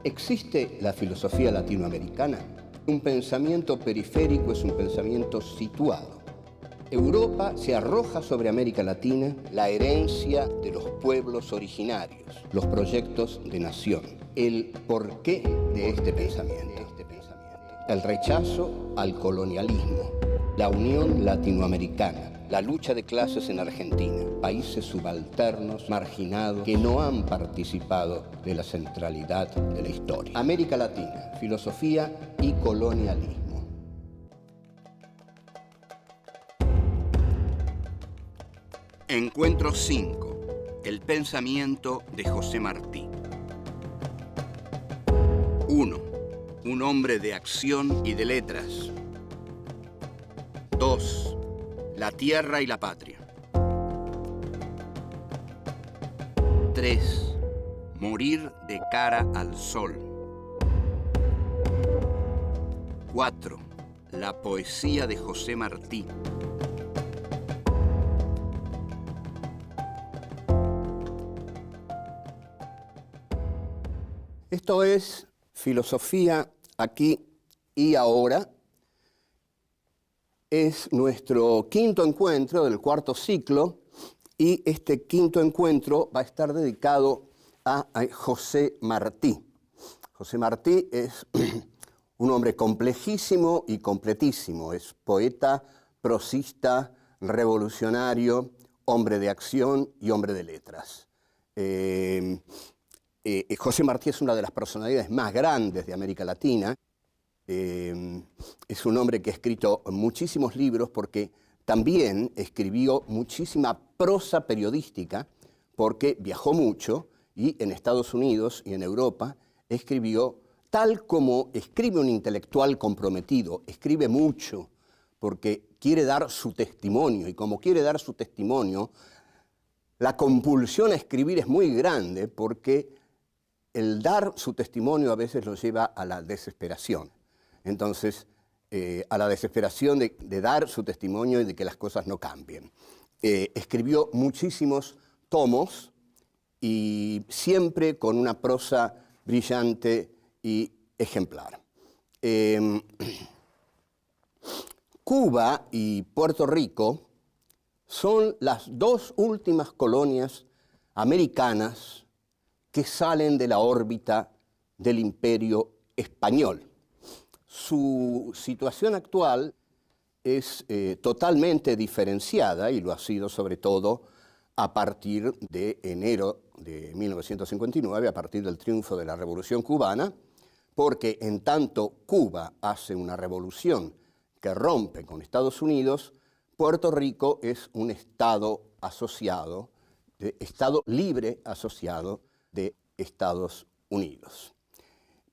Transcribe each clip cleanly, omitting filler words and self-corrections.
¿Existe la filosofía latinoamericana? Un pensamiento periférico es un pensamiento situado. Europa se arroja sobre América Latina la herencia de los pueblos originarios, los proyectos de nación, el porqué de este pensamiento, el rechazo al colonialismo, la unión latinoamericana, la lucha de clases en Argentina, países subalternos, marginados, que no han participado de la centralidad de la historia. América Latina, filosofía y colonialismo. Encuentro 5. El pensamiento de José Martí. 1. Un hombre de acción y de letras. 2. La tierra y la patria. 3. Morir de cara al sol. 4. La poesía de José Martí. Esto es Filosofía aquí y ahora. Es nuestro quinto encuentro del cuarto ciclo y este quinto encuentro va a estar dedicado a José Martí. José Martí es un hombre complejísimo y completísimo. Es poeta, prosista, revolucionario, hombre de acción y hombre de letras. José Martí es una de las personalidades más grandes de América Latina. Es un hombre que ha escrito muchísimos libros porque también escribió muchísima prosa periodística porque viajó mucho y en Estados Unidos y en Europa escribió tal como escribe un intelectual comprometido, escribe mucho porque quiere dar su testimonio y como quiere dar su testimonio, la compulsión a escribir es muy grande porque el dar su testimonio a veces lo lleva a la desesperación. Entonces, a la desesperación de dar su testimonio y de que las cosas no cambien. Escribió muchísimos tomos y siempre con una prosa brillante y ejemplar. Cuba y Puerto Rico son las dos últimas colonias americanas que salen de la órbita del Imperio Español. Su situación actual es totalmente diferenciada y lo ha sido sobre todo a partir de enero de 1959, a partir del triunfo de la Revolución Cubana, porque en tanto Cuba hace una revolución que rompe con Estados Unidos, Puerto Rico es un Estado asociado, Estado libre asociado de Estados Unidos.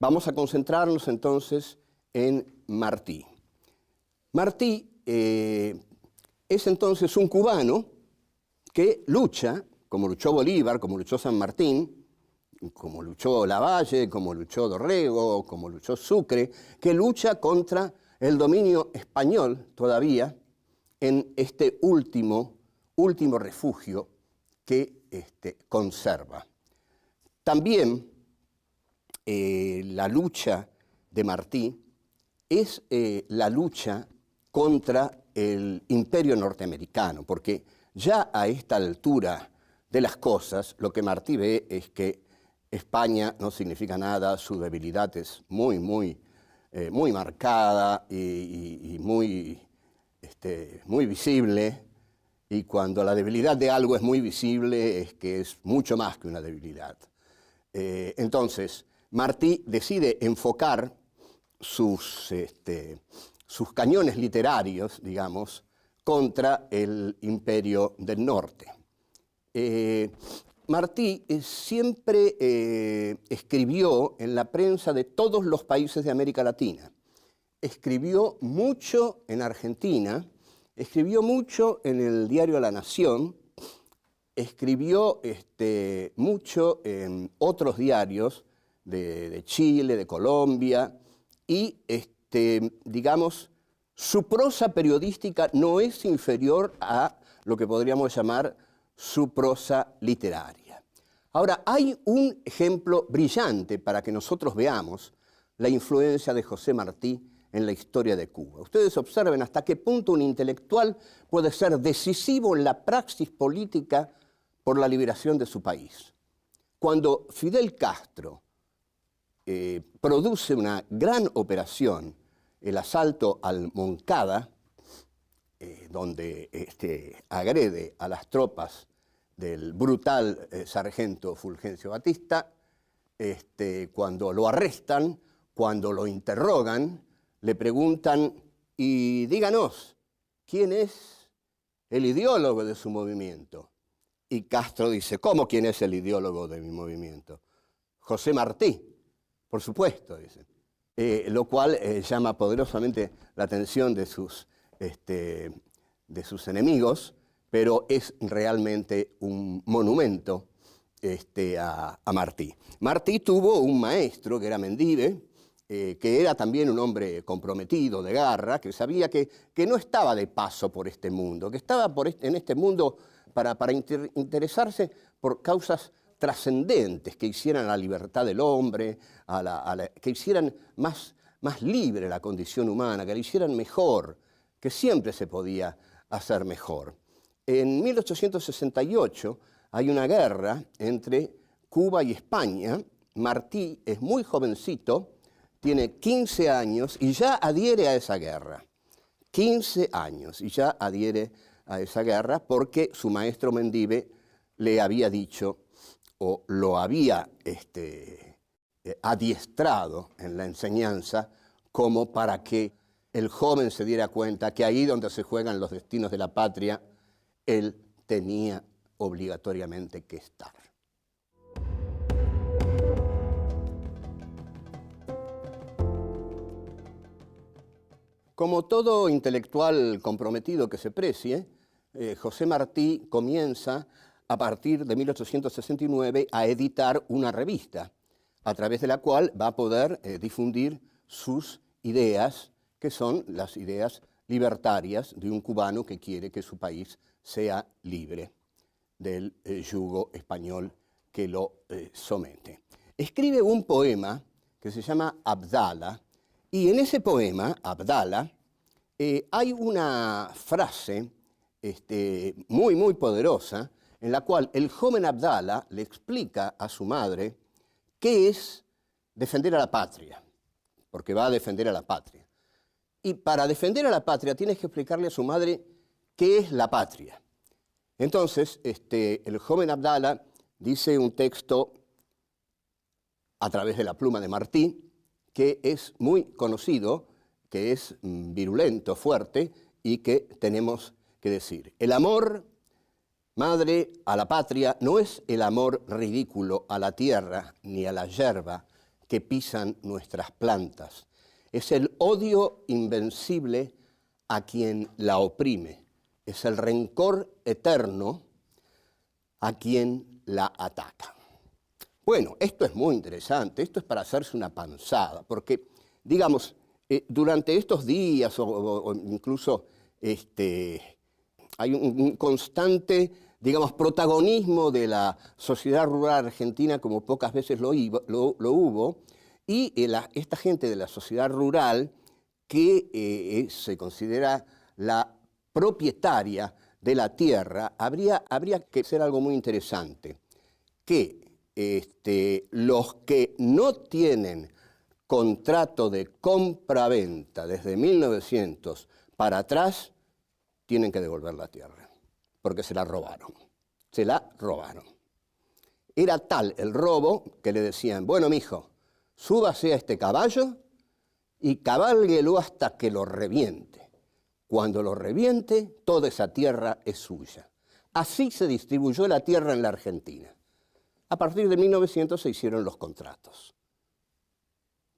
Vamos a concentrarnos entonces en Martí. Martí es entonces un cubano que lucha, como luchó Bolívar, como luchó San Martín, como luchó Lavalle, como luchó Dorrego, como luchó Sucre, que lucha contra el dominio español todavía en este último refugio que conserva. También la lucha de Martí es la lucha contra el imperio norteamericano, porque ya a esta altura de las cosas, lo que Martí ve es que España no significa nada, su debilidad es muy marcada y muy visible, y cuando la debilidad de algo es muy visible es que es mucho más que una debilidad. Entonces, Martí decide enfocar sus cañones literarios, digamos, contra el Imperio del Norte. Martí siempre escribió en la prensa de todos los países de América Latina. Escribió mucho en Argentina, escribió mucho en el diario La Nación, escribió mucho en otros diarios de Chile, de Colombia, y digamos, su prosa periodística no es inferior a lo que podríamos llamar su prosa literaria. Ahora, hay un ejemplo brillante para que nosotros veamos la influencia de José Martí en la historia de Cuba. Ustedes observen hasta qué punto un intelectual puede ser decisivo en la praxis política por la liberación de su país. Cuando Fidel Castro produce una gran operación, el asalto al Moncada, donde agrede a las tropas del brutal sargento Fulgencio Batista, cuando lo arrestan, cuando lo interrogan, le preguntan, y díganos, ¿quién es el ideólogo de su movimiento? Y Castro dice, ¿cómo quién es el ideólogo de mi movimiento? José Martí, por supuesto, dice. Lo cual llama poderosamente la atención de sus enemigos, pero es realmente un monumento a Martí. Martí tuvo un maestro que era Mendive, que era también un hombre comprometido, de garra, que sabía que no estaba de paso por este mundo, que estaba en este mundo para interesarse por causas trascendentes que hicieran la libertad del hombre, que hicieran más libre la condición humana, que la hicieran mejor, que siempre se podía hacer mejor. En 1868 hay una guerra entre Cuba y España. Martí es muy jovencito, tiene 15 años y ya adhiere a esa guerra. 15 años y ya adhiere a esa guerra porque su maestro Mendive le había dicho o lo había adiestrado en la enseñanza como para que el joven se diera cuenta que ahí donde se juegan los destinos de la patria, él tenía obligatoriamente que estar. Como todo intelectual comprometido que se precie, José Martí comienza a partir de 1869 a editar una revista, a través de la cual va a poder difundir sus ideas, que son las ideas libertarias de un cubano que quiere que su país sea libre del yugo español que lo somete. Escribe un poema que se llama Abdala, y en ese poema, Abdala, hay una frase muy poderosa en la cual el joven Abdala le explica a su madre qué es defender a la patria, porque va a defender a la patria. Y para defender a la patria tienes que explicarle a su madre qué es la patria. Entonces, el joven Abdala dice un texto a través de la pluma de Martí, que es muy conocido, que es virulento, fuerte, y que tenemos que decir. El amor, madre, a la patria no es el amor ridículo a la tierra ni a la yerba que pisan nuestras plantas. Es el odio invencible a quien la oprime. Es el rencor eterno a quien la ataca. Bueno, esto es muy interesante, esto es para hacerse una panzada, porque, digamos, durante estos días o incluso hay un constante, digamos, protagonismo de la sociedad rural argentina como pocas veces lo hubo, y esta gente de la sociedad rural que se considera la propietaria de la tierra, habría que hacer algo muy interesante, que los que no tienen contrato de compra-venta desde 1900 para atrás, tienen que devolver la tierra, porque se la robaron. Se la robaron. Era tal el robo que le decían, bueno, mijo, súbase a este caballo y cabálguelo hasta que lo reviente. Cuando lo reviente, toda esa tierra es suya. Así se distribuyó la tierra en la Argentina. A partir de 1900 se hicieron los contratos.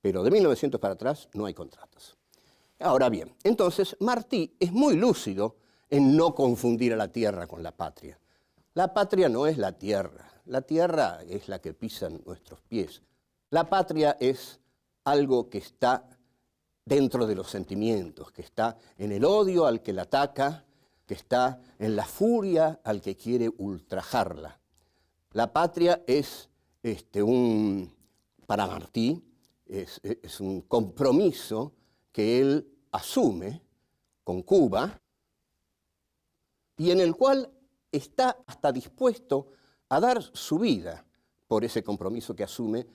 Pero de 1900 para atrás no hay contratos. Ahora bien, entonces Martí es muy lúcido en no confundir a la tierra con la patria. La patria no es la tierra es la que pisan nuestros pies. La patria es algo que está dentro de los sentimientos, que está en el odio al que la ataca, que está en la furia al que quiere ultrajarla. La patria es para Martí, es un compromiso que él asume con Cuba y en el cual está hasta dispuesto a dar su vida por ese compromiso que asume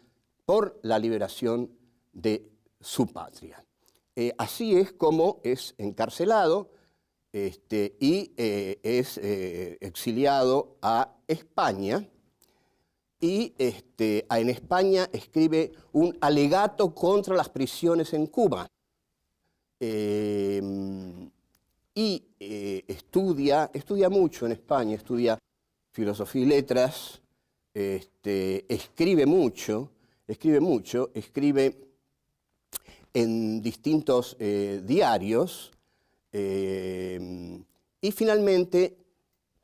por la liberación de su patria. Así es como es encarcelado y es exiliado a España, y en España escribe un alegato contra las prisiones en Cuba. Y estudia mucho en España, estudia filosofía y letras, escribe en distintos diarios, y finalmente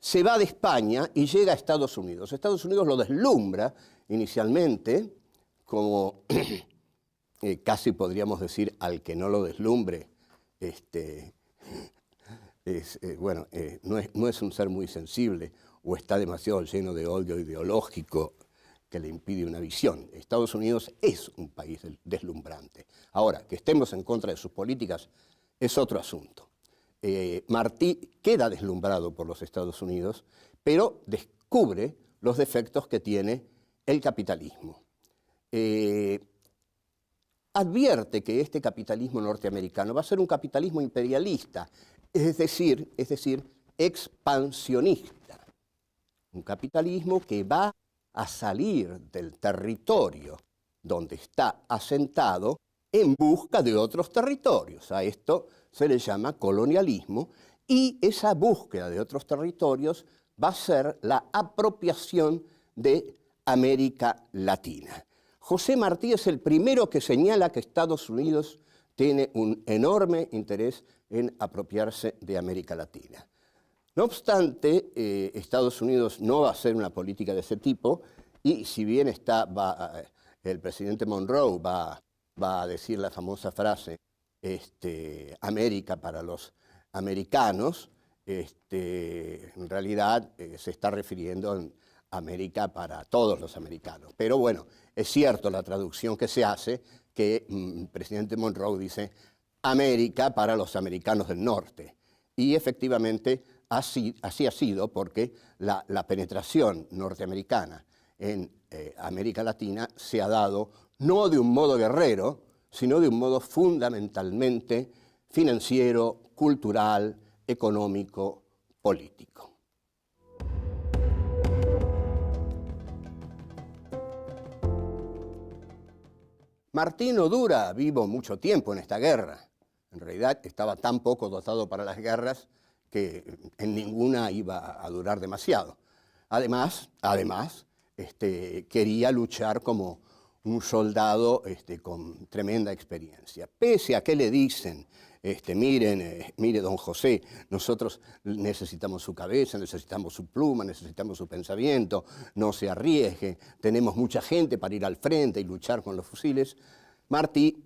se va de España y llega a Estados Unidos. Estados Unidos lo deslumbra inicialmente, como casi podríamos decir al que no lo deslumbre, no es un ser muy sensible o está demasiado lleno de odio ideológico que le impide una visión. Estados Unidos es un país deslumbrante. Ahora, que estemos en contra de sus políticas es otro asunto. Martí queda deslumbrado por los Estados Unidos, pero descubre los defectos que tiene el capitalismo. Advierte que este capitalismo norteamericano va a ser un capitalismo imperialista, es decir, expansionista. Un capitalismo que va a salir del territorio donde está asentado en busca de otros territorios. A esto se le llama colonialismo, y esa búsqueda de otros territorios va a ser la apropiación de América Latina. José Martí es el primero que señala que Estados Unidos tiene un enorme interés en apropiarse de América Latina. No obstante, Estados Unidos no va a hacer una política de ese tipo, y si bien el presidente Monroe va a decir la famosa frase, América para los americanos, en realidad se está refiriendo a América para todos los americanos. Pero bueno, es cierto la traducción que se hace, que el presidente Monroe dice América para los americanos del norte. Y efectivamente así ha sido, porque la penetración norteamericana en América Latina se ha dado no de un modo guerrero, sino de un modo fundamentalmente financiero, cultural, económico, político. Martí no dura vivo mucho tiempo en esta guerra. En realidad estaba tan poco dotado para las guerras que en ninguna iba a durar demasiado. Además, quería luchar como un soldado con tremenda experiencia. Pese a que le dicen, mire don José, nosotros necesitamos su cabeza, necesitamos su pluma, necesitamos su pensamiento, no se arriesgue, tenemos mucha gente para ir al frente y luchar con los fusiles, Martí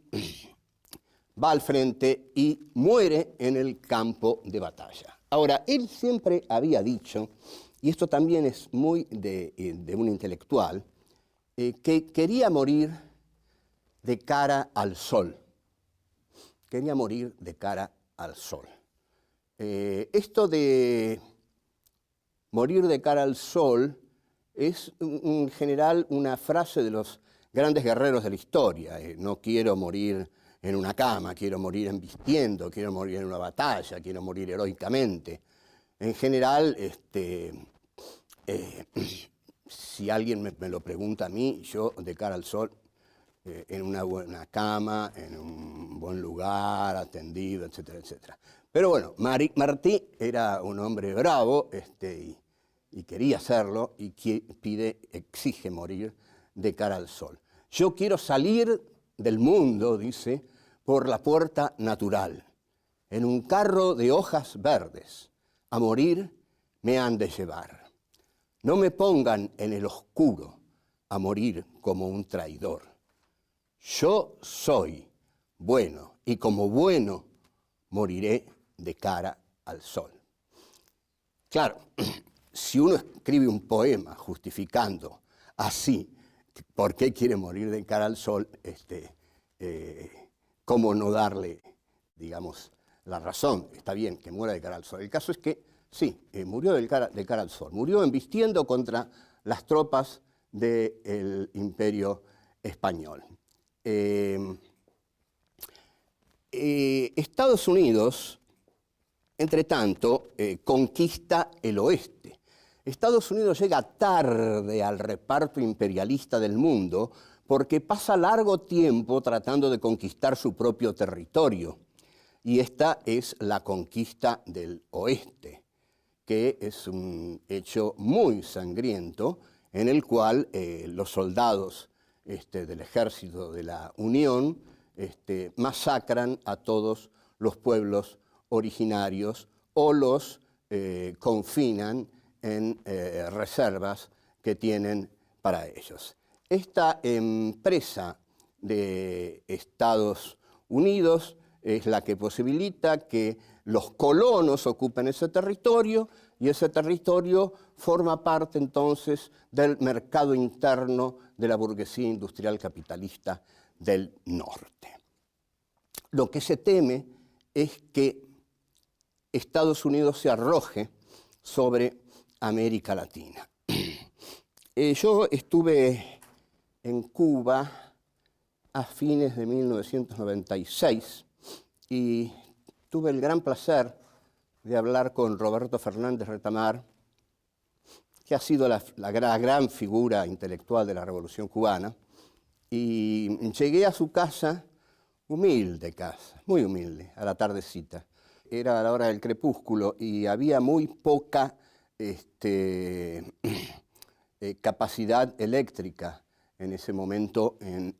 va al frente y muere en el campo de batalla. Ahora, él siempre había dicho, y esto también es muy de un intelectual, que quería morir de cara al sol. Quería morir de cara al sol. Esto de morir de cara al sol es en general una frase de los grandes guerreros de la historia. No quiero morir en una cama, quiero morir embistiendo, quiero morir en una batalla, quiero morir heroicamente. En general, si alguien me lo pregunta a mí, yo de cara al sol, en una buena cama, en un buen lugar, atendido, etcétera, etcétera. Pero bueno, Martí era un hombre bravo y quería hacerlo, y exige morir de cara al sol. Yo quiero salir del mundo, dice, por la puerta natural, en un carro de hojas verdes. A morir me han de llevar. No me pongan en el oscuro a morir como un traidor. Yo soy bueno, y como bueno moriré de cara al sol. Claro, si uno escribe un poema justificando así por qué quiere morir de cara al sol, ¿cómo no darle, digamos, la razón? Está bien que muera de cara al sol. El caso es que sí, murió de cara al sol. Murió embistiendo contra las tropas del Imperio Español. Estados Unidos, entre tanto, conquista el oeste. Estados Unidos llega tarde al reparto imperialista del mundo porque pasa largo tiempo tratando de conquistar su propio territorio. Y esta es la conquista del oeste, que es un hecho muy sangriento en el cual los soldados del ejército de la Unión masacran a todos los pueblos originarios o los confinan en reservas que tienen para ellos. Esta empresa de Estados Unidos es la que posibilita que los colonos ocupen ese territorio y ese territorio forma parte entonces del mercado interno de la burguesía industrial capitalista del norte. Lo que se teme es que Estados Unidos se arroje sobre América Latina. Yo estuve en Cuba a fines de 1996 y tuve el gran placer de hablar con Roberto Fernández Retamar, que ha sido la gran figura intelectual de la Revolución Cubana, y llegué a su casa, humilde casa, muy humilde, a la tardecita. Era a la hora del crepúsculo y había muy poca capacidad eléctrica en ese momento en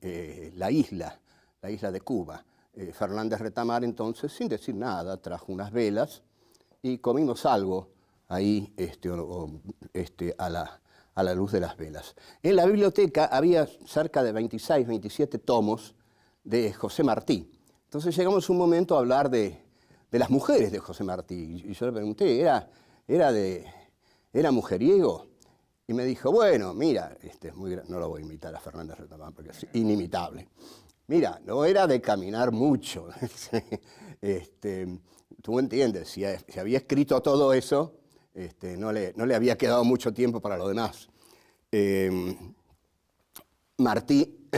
la isla de Cuba. Fernández Retamar entonces, sin decir nada, trajo unas velas y comimos algo ahí a la luz de las velas. En la biblioteca había cerca de 26, 27 tomos de José Martí. Entonces llegamos un momento a hablar de las mujeres de José Martí. Y yo le pregunté, ¿era mujeriego? Y me dijo, bueno, mira, no lo voy a imitar a Fernández Retamar porque es inimitable. Mira, no era de caminar mucho. Tú entiendes, si había escrito todo eso, no le había quedado mucho tiempo para lo demás. Martí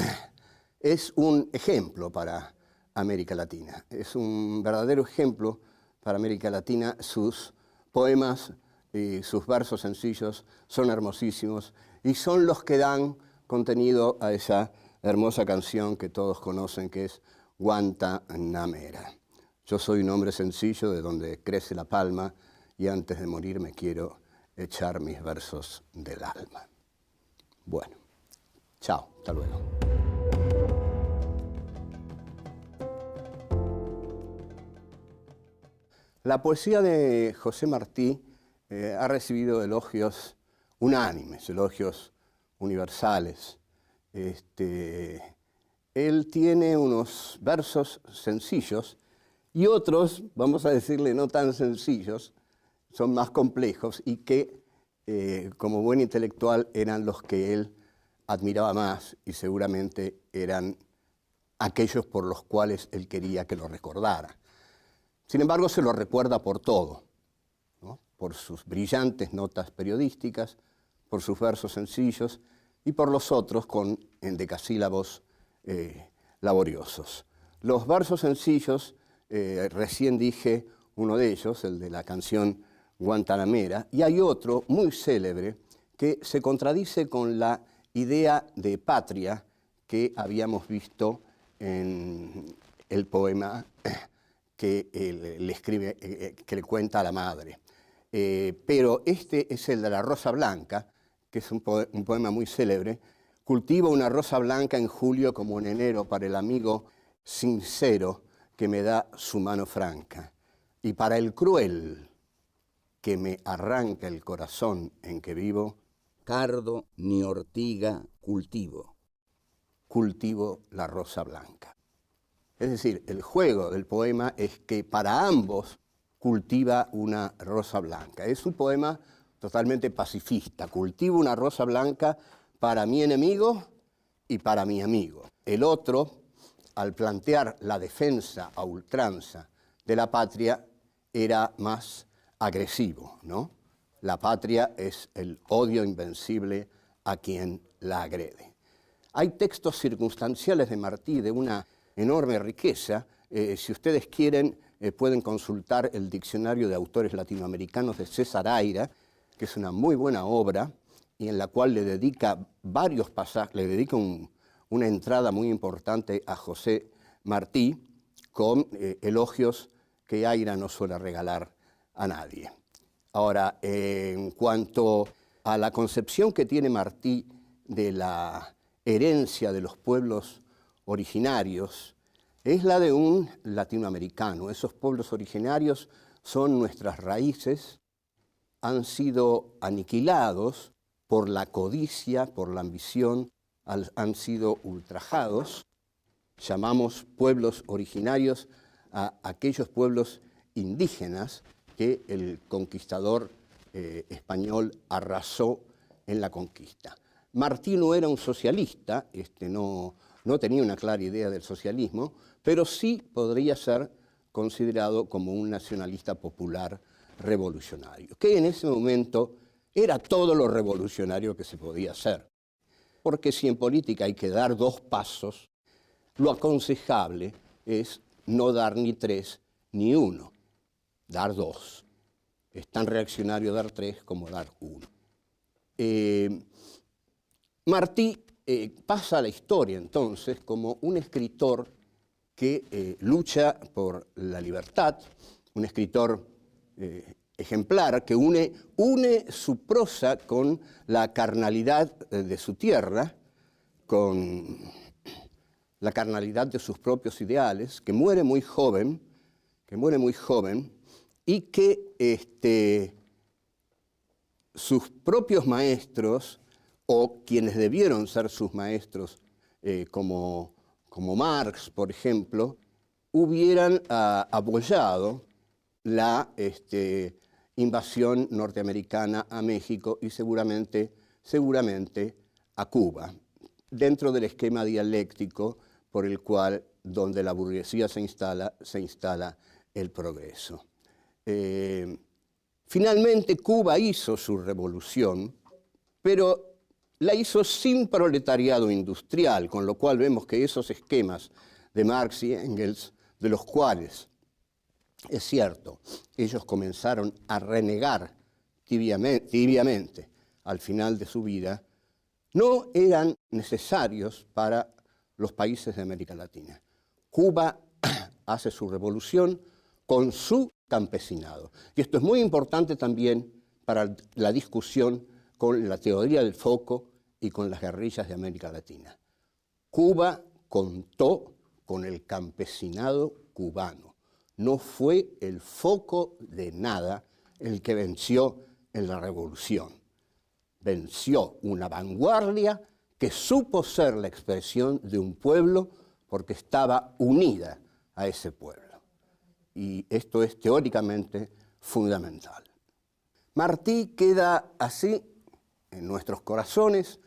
es un ejemplo para América Latina. Es un verdadero ejemplo para América Latina. Sus poemas y sus versos sencillos son hermosísimos y son los que dan contenido a esa hermosa canción que todos conocen, que es Guantanamera. Yo soy un hombre sencillo de donde crece la palma y antes de morir me quiero echar mis versos del alma. Bueno, chao, hasta luego. La poesía de José Martí ha recibido elogios unánimes, elogios universales. Él tiene unos versos sencillos y otros, vamos a decirle, no tan sencillos, son más complejos y que, como buen intelectual, eran los que él admiraba más y seguramente eran aquellos por los cuales él quería que lo recordara. Sin embargo, se lo recuerda por todo, ¿no? Por sus brillantes notas periodísticas, por sus versos sencillos y por los otros con endecasílabos laboriosos. Los versos sencillos, recién dije uno de ellos, el de la canción Guantanamera, y hay otro muy célebre que se contradice con la idea de patria que habíamos visto en el poema que le escribe, que le cuenta a la madre. Pero este es el de la Rosa Blanca, que es un poema muy célebre. Cultivo una rosa blanca en julio como en enero para el amigo sincero que me da su mano franca. Y para el cruel que me arranca el corazón en que vivo, cardo ni ortiga cultivo la rosa blanca. Es decir, el juego del poema es que para ambos cultiva una rosa blanca. Es un poema totalmente pacifista. Cultivo una rosa blanca para mi enemigo y para mi amigo. El otro, al plantear la defensa a ultranza de la patria, era más agresivo, ¿no? La patria es el odio invencible a quien la agrede. Hay textos circunstanciales de Martí de una enorme riqueza. Si ustedes quieren, pueden consultar el Diccionario de Autores Latinoamericanos de César Aira, que es una muy buena obra y en la cual le dedica varios pasajes, le dedica una entrada muy importante a José Martí con elogios que Aira no suele regalar a nadie. Ahora, en cuanto a la concepción que tiene Martí de la herencia de los pueblos originarios, es la de un latinoamericano. Esos pueblos originarios son nuestras raíces, han sido aniquilados por la codicia, por la ambición, han sido ultrajados. Llamamos pueblos originarios a aquellos pueblos indígenas que el conquistador español arrasó en la conquista. Martí no era un socialista, no tenía una clara idea del socialismo, pero sí podría ser considerado como un nacionalista popular revolucionario, que en ese momento era todo lo revolucionario que se podía hacer. Porque si en política hay que dar dos pasos, lo aconsejable es no dar ni tres ni uno, dar dos. Es tan reaccionario dar tres como dar uno. Martí pasa a la historia entonces como un escritor que lucha por la libertad, un escritor ejemplar que une su prosa con la carnalidad de su tierra, con la carnalidad de sus propios ideales, que muere muy joven y que sus propios maestros, o quienes debieron ser sus maestros, como Marx, por ejemplo, hubieran apoyado la invasión norteamericana a México y seguramente a Cuba, dentro del esquema dialéctico por el cual, donde la burguesía se instala el progreso. Finalmente, Cuba hizo su revolución, pero la hizo sin proletariado industrial, con lo cual vemos que esos esquemas de Marx y Engels, de los cuales, es cierto, ellos comenzaron a renegar tibiamente al final de su vida, no eran necesarios para los países de América Latina. Cuba hace su revolución con su campesinado. Y esto es muy importante también para la discusión con la teoría del foco y con las guerrillas de América Latina. Cuba contó con el campesinado cubano. No fue el foco de nada el que venció en la revolución. Venció una vanguardia que supo ser la expresión de un pueblo porque estaba unida a ese pueblo. Y esto es teóricamente fundamental. Martí queda así en nuestros corazones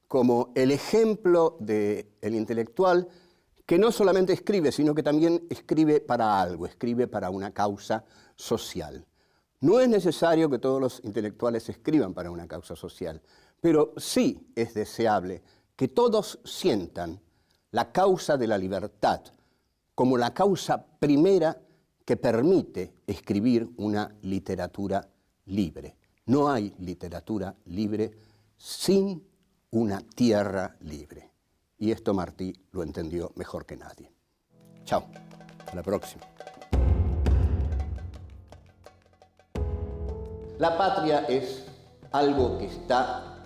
como el ejemplo del intelectual que no solamente escribe, sino que también escribe para algo, escribe para una causa social. No es necesario que todos los intelectuales escriban para una causa social, pero sí es deseable que todos sientan la causa de la libertad como la causa primera que permite escribir una literatura libre. No hay literatura libre sin una tierra libre. Y esto Martí lo entendió mejor que nadie. Chao, hasta la próxima. La patria es algo que está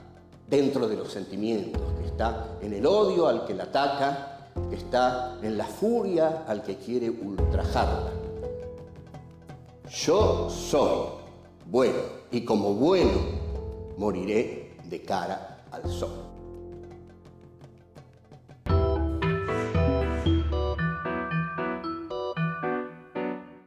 dentro de los sentimientos, que está en el odio al que la ataca, que está en la furia al que quiere ultrajarla. Yo soy bueno y como bueno moriré de cara al sol.